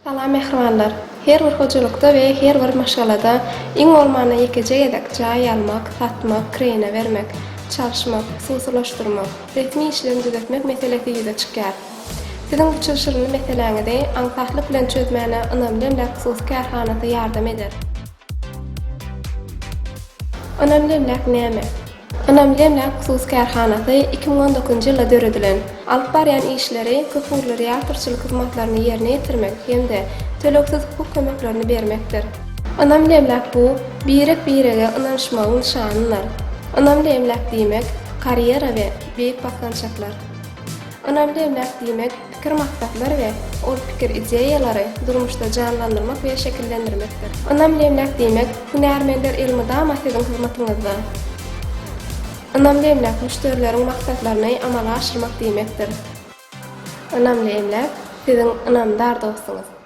Salam mehribanlar. Her bir hojalykda we her bir maşgalada iň bolmany ýekejek edek jaý almak, satmak, kirene bermek, çalışmak, suwsulaşdyrmak, resmi işlerini düzeltmek meselesi ýüze çykýar. Siziň bu çyşyryny meseleňizde aňsatlyk bilen çözmäne önemli emlak hususy kärhanasy ýardam eder. Önemli emlak näme? Önemli emlak hususy kärhanasy 2019-njy ýylda döredilen, alyp barýan işleri köpürleriýatyrçylyk hyzmatlaryny ýerine ýetirmek hemde töleksiz hukuk kömeklerini bermekdir. Önemli emlak bu, birege ynanşmagyň nişanydyr. Önemli emlak diýmek, karyera we beýik basgançaklar. Önemli emlak diýmek, pikir maksatlar we ol pikir ideýalary durmuşda janlandyrmak we şekillendirmekdir. Önemli emlak diýmek, hünärmenler ilmida maksatlyň hyzmatyňyzda. Önemli emlak müşterileriň maksatlaryny amala aşyrmak diýmekdir. Önemli emlak siziň ynamdar dostuňyz.